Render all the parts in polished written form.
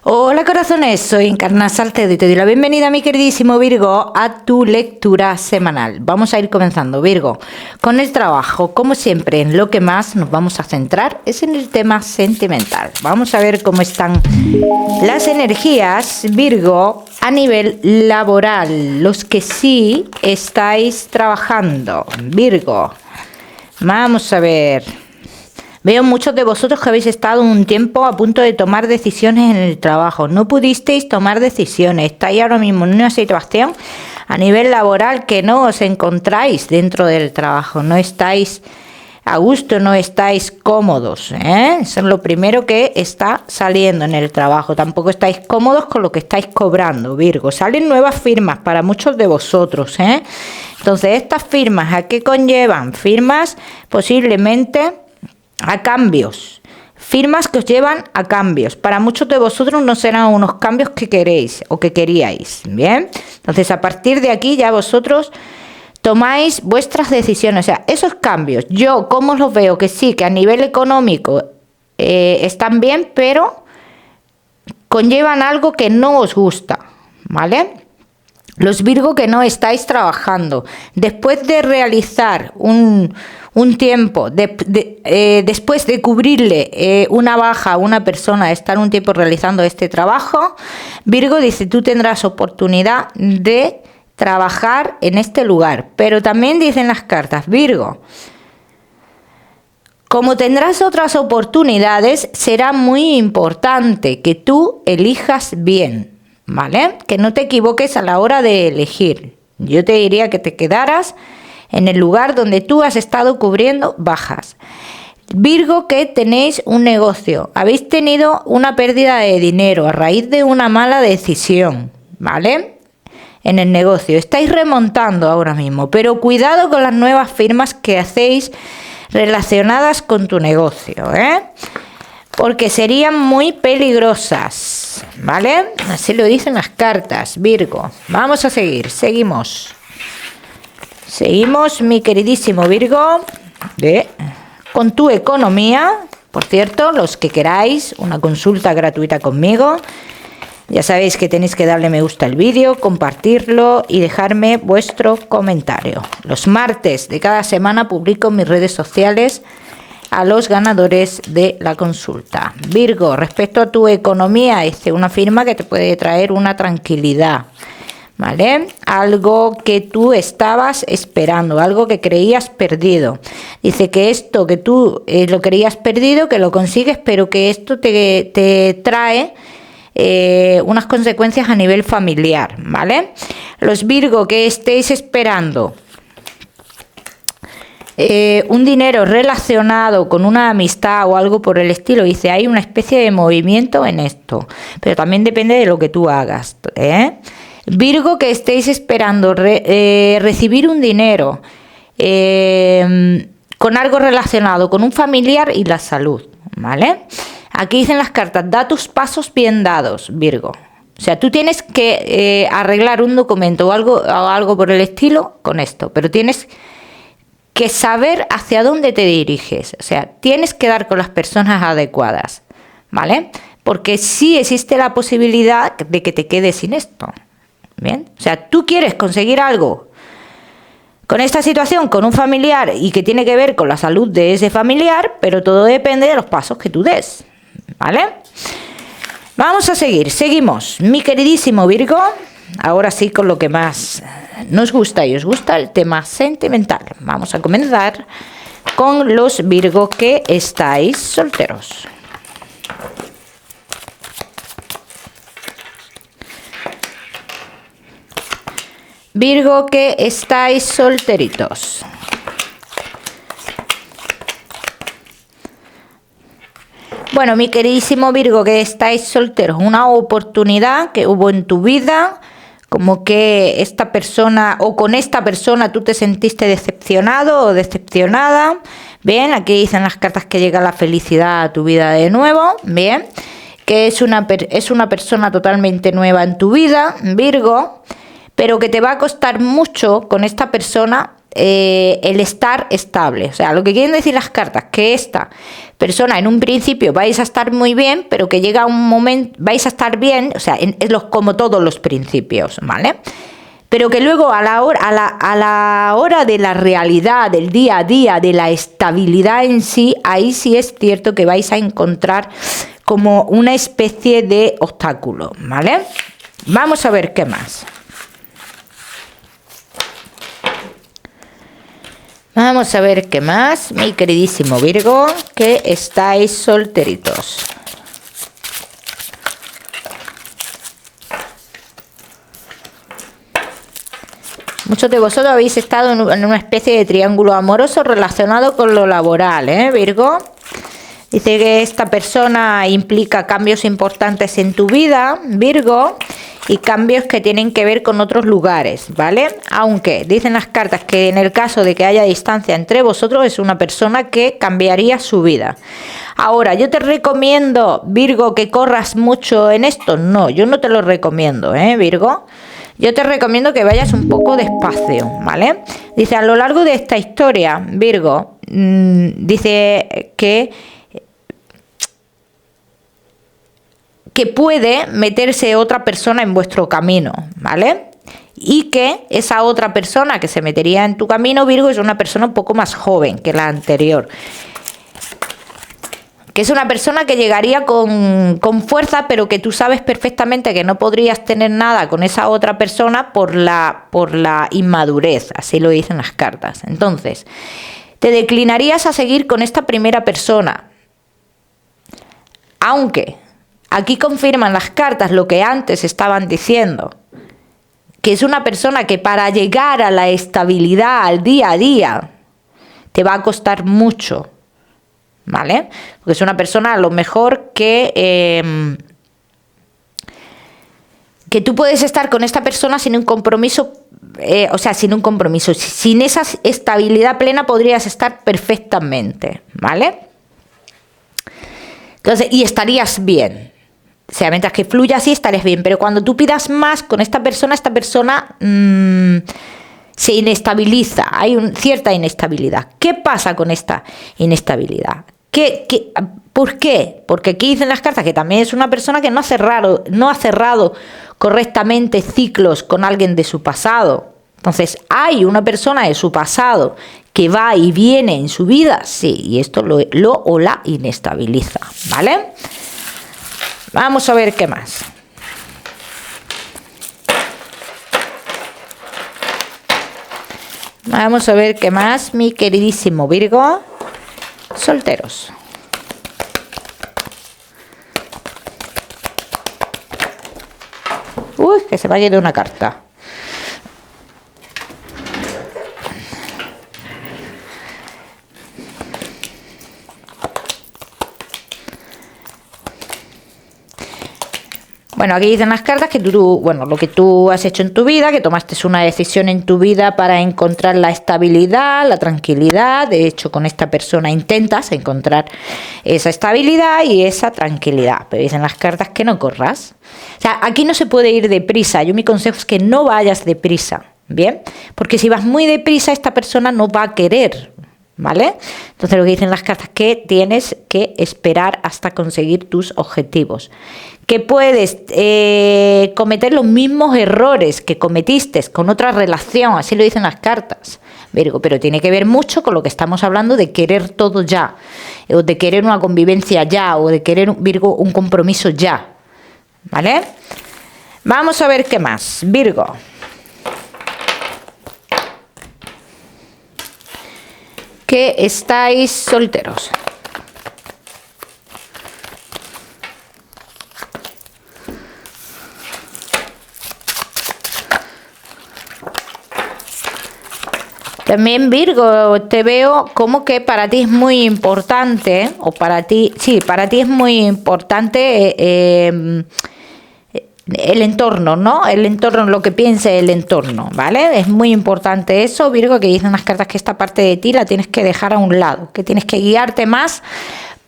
Hola corazones, soy Encarna Salcedo y te doy la bienvenida, mi queridísimo Virgo, a tu lectura semanal. Vamos a ir comenzando, Virgo, con el trabajo. Como siempre, en lo que más nos vamos a centrar es en el tema sentimental. Vamos a ver cómo están las energías, Virgo, a nivel laboral. Los que sí estáis trabajando, Virgo. Vamos a ver. Veo muchos de vosotros que habéis estado un tiempo a punto de tomar decisiones en el trabajo. No pudisteis tomar decisiones. Estáis ahora mismo en una situación a nivel laboral que no os encontráis dentro del trabajo. No estáis a gusto, no estáis cómodos, ¿eh? Eso es lo primero que está saliendo en el trabajo. Tampoco estáis cómodos con lo que estáis cobrando, Virgo. Salen nuevas firmas para muchos de vosotros, ¿eh? Entonces, ¿estas firmas a qué conllevan? Firmas posiblemente a cambios, firmas que os llevan a cambios. Para muchos de vosotros no serán unos cambios que queréis o que queríais, ¿bien? Entonces, a partir de aquí ya vosotros tomáis vuestras decisiones. O sea, esos cambios, yo cómo los veo, que sí, que a nivel económico están bien, pero conllevan algo que no os gusta, ¿vale? Los Virgo que no estáis trabajando, después de realizar un tiempo, después de cubrirle una baja a una persona, estar un tiempo realizando este trabajo, Virgo dice, tú tendrás oportunidad de trabajar en este lugar. Pero también dicen las cartas, Virgo, como tendrás otras oportunidades, será muy importante que tú elijas bien, ¿vale? Que no te equivoques a la hora de elegir. Yo te diría que te quedaras en el lugar donde tú has estado cubriendo bajas. Virgo, que tenéis un negocio, habéis tenido una pérdida de dinero a raíz de una mala decisión, ¿vale? En el negocio, estáis remontando ahora mismo, pero cuidado con las nuevas firmas que hacéis relacionadas con tu negocio, ¿eh? Porque serían muy peligrosas, ¿vale? Así lo dicen las cartas, Virgo. Vamos a seguir, seguimos. Seguimos, mi queridísimo Virgo, con tu economía. Por cierto, los que queráis una consulta gratuita conmigo, ya sabéis que tenéis que darle me gusta al vídeo, compartirlo y dejarme vuestro comentario. Los martes de cada semana publico en mis redes sociales a los ganadores de la consulta. Virgo, respecto a tu economía, es una firma que te puede traer una tranquilidad, ¿vale? Algo que tú estabas esperando, algo que creías perdido. Dice que esto que tú lo creías perdido, que lo consigues, pero que esto te trae unas consecuencias a nivel familiar, ¿vale? Los Virgo que estéis esperando un dinero relacionado con una amistad o algo por el estilo, dice, hay una especie de movimiento en esto, pero también depende de lo que tú hagas, ¿eh? Virgo que estéis esperando recibir un dinero con algo relacionado con un familiar y la salud, ¿vale? Aquí dicen las cartas, da tus pasos bien dados, Virgo. O sea, tú tienes que arreglar un documento o algo por el estilo con esto, pero tienes que saber hacia dónde te diriges. O sea, tienes que dar con las personas adecuadas, ¿vale? Porque sí existe la posibilidad de que te quedes sin esto, ¿bien? O sea, tú quieres conseguir algo con esta situación, con un familiar y que tiene que ver con la salud de ese familiar, pero todo depende de los pasos que tú des, ¿vale? Vamos a seguir, seguimos, mi queridísimo Virgo, ahora sí con lo que más nos gusta y os gusta, el tema sentimental. Vamos a comenzar con los Virgo que estáis solteros. Virgo que estáis solteritos. Bueno, mi queridísimo Virgo que estáis solteros, una oportunidad que hubo en tu vida, como que esta persona o con esta persona tú te sentiste decepcionado o decepcionada. Bien, aquí dicen las cartas que llega la felicidad a tu vida de nuevo. Bien, que es una persona totalmente nueva en tu vida, Virgo, pero que te va a costar mucho con esta persona el estar estable. O sea, lo que quieren decir las cartas, que esta persona en un principio vais a estar muy bien, pero que llega un momento, vais a estar bien, o sea, como todos los principios, ¿vale? Pero que luego a la hora de la realidad, del día a día, de la estabilidad en sí, ahí sí es cierto que vais a encontrar como una especie de obstáculo, ¿vale? Vamos a ver qué más. Vamos a ver qué más, mi queridísimo Virgo, que estáis solteritos. Muchos de vosotros habéis estado en una especie de triángulo amoroso relacionado con lo laboral, Virgo. Dice que esta persona implica cambios importantes en tu vida, Virgo, y cambios que tienen que ver con otros lugares, ¿vale? Aunque dicen las cartas que en el caso de que haya distancia entre vosotros es una persona que cambiaría su vida. Ahora, yo te recomiendo, Virgo, que corras mucho en esto. No, yo no te lo recomiendo, Virgo. Yo te recomiendo que vayas un poco despacio, ¿vale? Dice, a lo largo de esta historia, Virgo, dice que puede meterse otra persona en vuestro camino, ¿vale? Y que esa otra persona que se metería en tu camino, Virgo, es una persona un poco más joven que la anterior. Que es una persona que llegaría con fuerza, pero que tú sabes perfectamente que no podrías tener nada con esa otra persona por la inmadurez, así lo dicen las cartas. Entonces, te declinarías a seguir con esta primera persona, aunque aquí confirman las cartas lo que antes estaban diciendo, que es una persona que para llegar a la estabilidad, al día a día, te va a costar mucho, ¿vale? Porque es una persona a lo mejor que tú puedes estar con esta persona sin un compromiso, sin esa estabilidad plena podrías estar perfectamente, ¿vale? Entonces, y estarías bien. O sea, mientras que fluya así estarías bien, pero cuando tú pidas más con esta persona se inestabiliza, hay cierta inestabilidad. ¿Qué pasa con esta inestabilidad? ¿Por qué? Porque aquí dicen las cartas que también es una persona que no ha cerrado correctamente ciclos con alguien de su pasado. Entonces, ¿hay una persona de su pasado que va y viene en su vida? Sí, y esto lo o la inestabiliza, ¿vale? Vamos a ver qué más. Vamos a ver qué más, mi queridísimo Virgo. Solteros. Uy, que se me ha ido una carta. Bueno, aquí dicen las cartas que lo que tú has hecho en tu vida, que tomaste una decisión en tu vida para encontrar la estabilidad, la tranquilidad. De hecho, con esta persona intentas encontrar esa estabilidad y esa tranquilidad. Pero dicen las cartas que no corras. O sea, aquí no se puede ir deprisa. Mi consejo es que no vayas deprisa, ¿bien? Porque si vas muy deprisa, esta persona no va a querer, ¿vale? Entonces lo que dicen las cartas es que tienes que esperar hasta conseguir tus objetivos. Que puedes cometer los mismos errores que cometiste con otra relación, así lo dicen las cartas, Virgo, pero tiene que ver mucho con lo que estamos hablando de querer todo ya, o de querer una convivencia ya, o de querer, Virgo, un compromiso ya, ¿vale? Vamos a ver qué más, Virgo. Que estáis solteros. También, Virgo, te veo como que para ti es muy importante, para ti es muy importante el entorno, ¿no? El entorno, lo que piense el entorno, ¿vale? Es muy importante eso, Virgo, que dicen las cartas que esta parte de ti la tienes que dejar a un lado, que tienes que guiarte más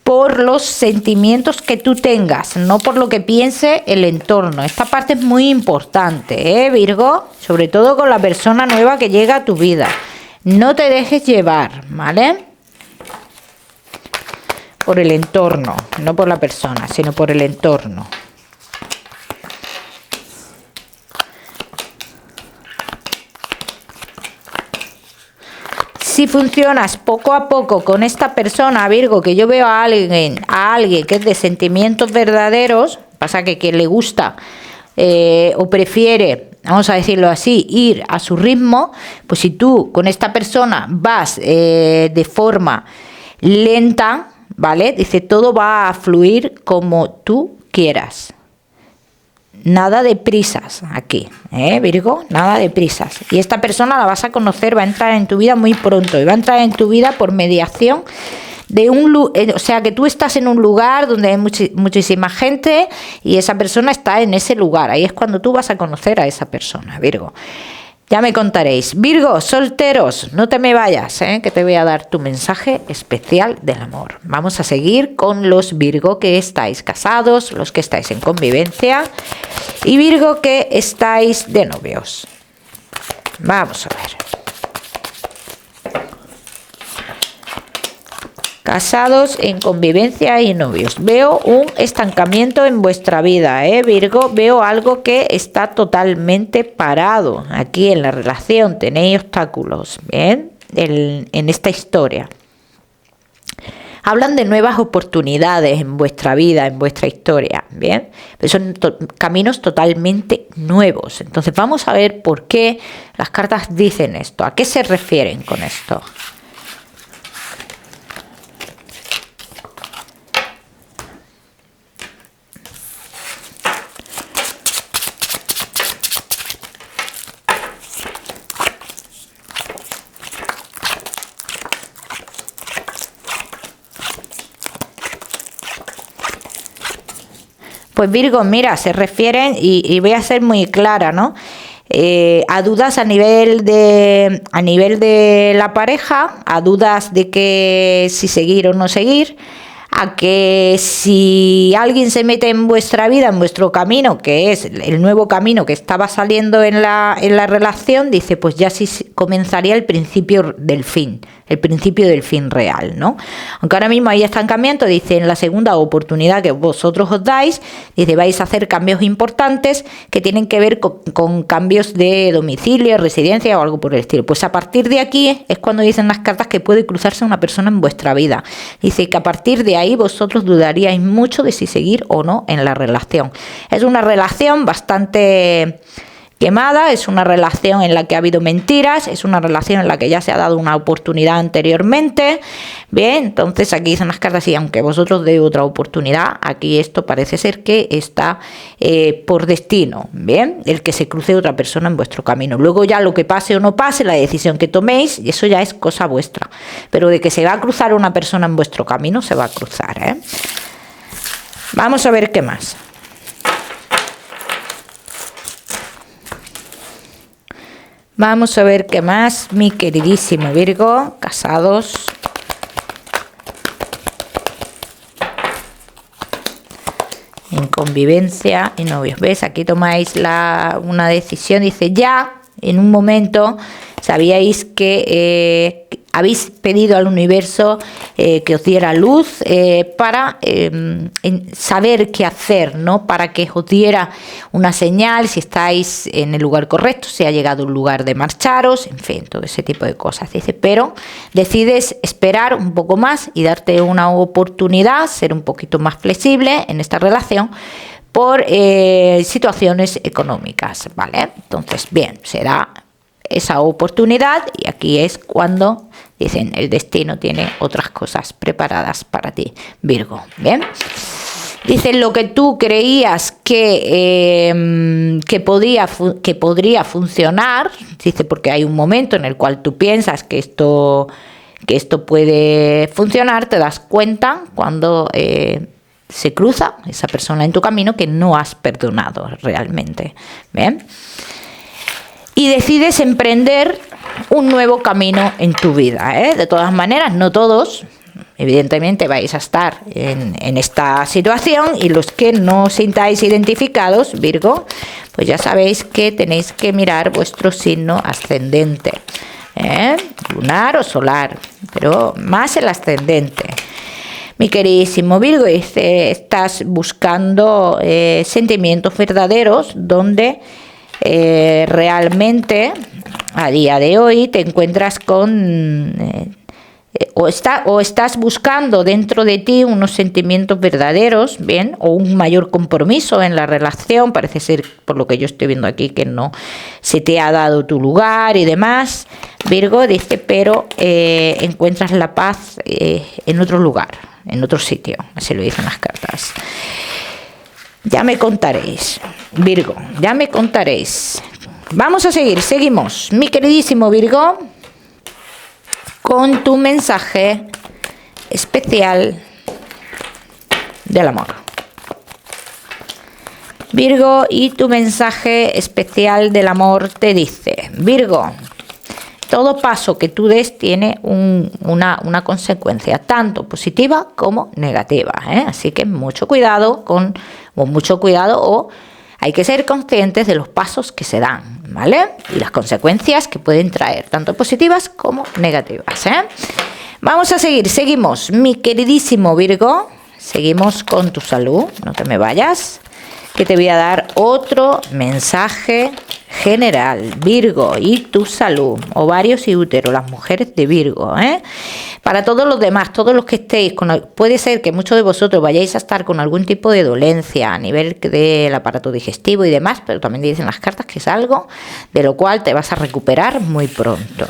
por los sentimientos que tú tengas, no por lo que piense el entorno. Esta parte es muy importante, Virgo, sobre todo con la persona nueva que llega a tu vida. No te dejes llevar, ¿vale? Por el entorno, no por la persona, sino por el entorno. Si funcionas poco a poco con esta persona, Virgo, que yo veo a alguien que es de sentimientos verdaderos, pasa que quien le gusta o prefiere, vamos a decirlo así, ir a su ritmo, pues si tú con esta persona vas de forma lenta, ¿vale? Dice, todo va a fluir como tú quieras. Nada de prisas aquí, Virgo, nada de prisas. Y esta persona la vas a conocer, va a entrar en tu vida muy pronto y va a entrar en tu vida por mediación de o sea, que tú estás en un lugar donde hay muchísima gente y esa persona está en ese lugar. Ahí es cuando tú vas a conocer a esa persona, Virgo. Ya me contaréis. Virgo, solteros, no te me vayas, que te voy a dar tu mensaje especial del amor. Vamos a seguir con los Virgo que estáis casados, los que estáis en convivencia y Virgo que estáis de novios. Vamos a ver. Casados, en convivencia y novios. Veo un estancamiento en vuestra vida, Virgo. Veo algo que está totalmente parado aquí en la relación. Tenéis obstáculos, ¿bien? En esta historia. Hablan de nuevas oportunidades en vuestra vida, en vuestra historia, ¿bien? Pero son caminos totalmente nuevos. Entonces vamos a ver por qué las cartas dicen esto. ¿A qué se refieren con esto? Pues Virgo, mira, se refieren, y voy a ser muy clara, ¿no? A dudas a nivel de la pareja, a dudas de que si seguir o no seguir, a que si alguien se mete en vuestra vida, en vuestro camino, que es el nuevo camino que estaba saliendo en la relación, dice, pues ya sí comenzaría el principio del fin real, ¿no? Aunque ahora mismo hay estancamiento, dice, en la segunda oportunidad que vosotros os dais, dice, vais a hacer cambios importantes que tienen que ver con cambios de domicilio, residencia o algo por el estilo. Pues a partir de aquí es cuando dicen las cartas que puede cruzarse una persona en vuestra vida. Dice que a partir de ahí vosotros dudaríais mucho de si seguir o no en la relación. Es una relación bastante quemada, es una relación en la que ha habido mentiras, es una relación en la que ya se ha dado una oportunidad anteriormente. Bien, entonces aquí dicen las cartas, y aunque vosotros deis otra oportunidad, aquí esto parece ser que está por destino, bien, el que se cruce otra persona en vuestro camino. Luego ya lo que pase o no pase, la decisión que toméis, y eso ya es cosa vuestra, pero de que se va a cruzar una persona en vuestro camino, se va a cruzar, Vamos a ver qué más. Vamos a ver qué más, mi queridísimo Virgo, casados. En convivencia y novios. ¿Ves? Aquí tomáis una decisión. Dice, ya en un momento sabíais que habéis pedido al universo que os diera luz para saber qué hacer, ¿no? Para que os diera una señal si estáis en el lugar correcto, si ha llegado un lugar de marcharos, en fin, todo ese tipo de cosas. Dice, pero decides esperar un poco más y darte una oportunidad, ser un poquito más flexible en esta relación por situaciones económicas, ¿vale? Entonces, bien, será esa oportunidad y aquí es cuando dicen el destino tiene otras cosas preparadas para ti, Virgo. Bien, dicen lo que tú creías que podría funcionar, dice, porque hay un momento en el cual tú piensas que esto puede funcionar, te das cuenta cuando se cruza esa persona en tu camino que no has perdonado realmente. Bien, y decides emprender un nuevo camino en tu vida, De todas maneras, no todos, evidentemente, vais a estar en esta situación, y los que no os sintáis identificados, Virgo, pues ya sabéis que tenéis que mirar vuestro signo ascendente, lunar o solar, pero más el ascendente. Mi queridísimo Virgo, estás buscando sentimientos verdaderos donde realmente a día de hoy te encuentras con o estás buscando dentro de ti unos sentimientos verdaderos, bien, o un mayor compromiso en la relación. Parece ser, por lo que yo estoy viendo aquí, que no se te ha dado tu lugar y demás. Virgo dice, pero encuentras la paz en otro lugar, en otro sitio, así lo dicen las cartas. Ya me contaréis, Virgo, ya me contaréis. Vamos a seguimos, mi queridísimo Virgo, con tu mensaje especial del amor. Virgo, y tu mensaje especial del amor te dice, Virgo, todo paso que tú des tiene una consecuencia, tanto positiva como negativa, así que mucho cuidado o hay que ser conscientes de los pasos que se dan, ¿vale? Y las consecuencias que pueden traer, tanto positivas como negativas, Vamos a seguimos, mi queridísimo Virgo, seguimos con tu salud, no te me vayas, que te voy a dar otro mensaje general. Virgo, y tu salud, ovarios y útero, las mujeres de Virgo, Para todos los demás, todos los que estéis, puede ser que muchos de vosotros vayáis a estar con algún tipo de dolencia a nivel del aparato digestivo y demás, pero también dicen las cartas que es algo de lo cual te vas a recuperar muy pronto,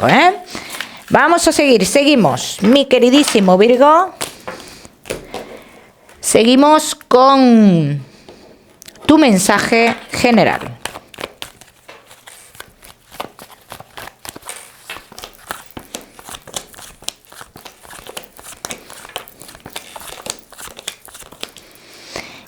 Vamos a seguimos, mi queridísimo Virgo. Seguimos con tu mensaje general.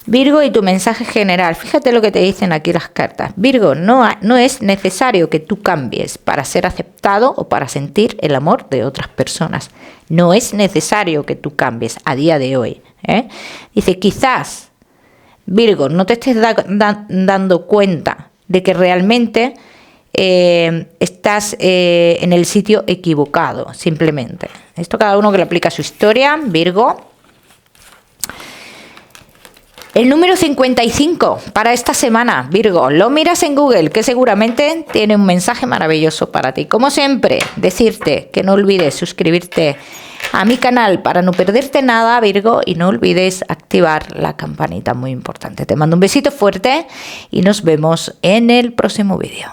Virgo, y tu mensaje general. Fíjate lo que te dicen aquí las cartas. Virgo, no es necesario que tú cambies para ser aceptado o para sentir el amor de otras personas. No es necesario que tú cambies a día de hoy. Dice, quizás, Virgo, no te estés dando cuenta de que realmente estás en el sitio equivocado, simplemente. Esto cada uno que le aplica a su historia, Virgo. El número 55 para esta semana, Virgo, lo miras en Google, que seguramente tiene un mensaje maravilloso para ti. Como siempre, decirte que no olvides suscribirte a mi canal para no perderte nada, Virgo, y no olvides activar la campanita, muy importante. Te mando un besito fuerte y nos vemos en el próximo vídeo.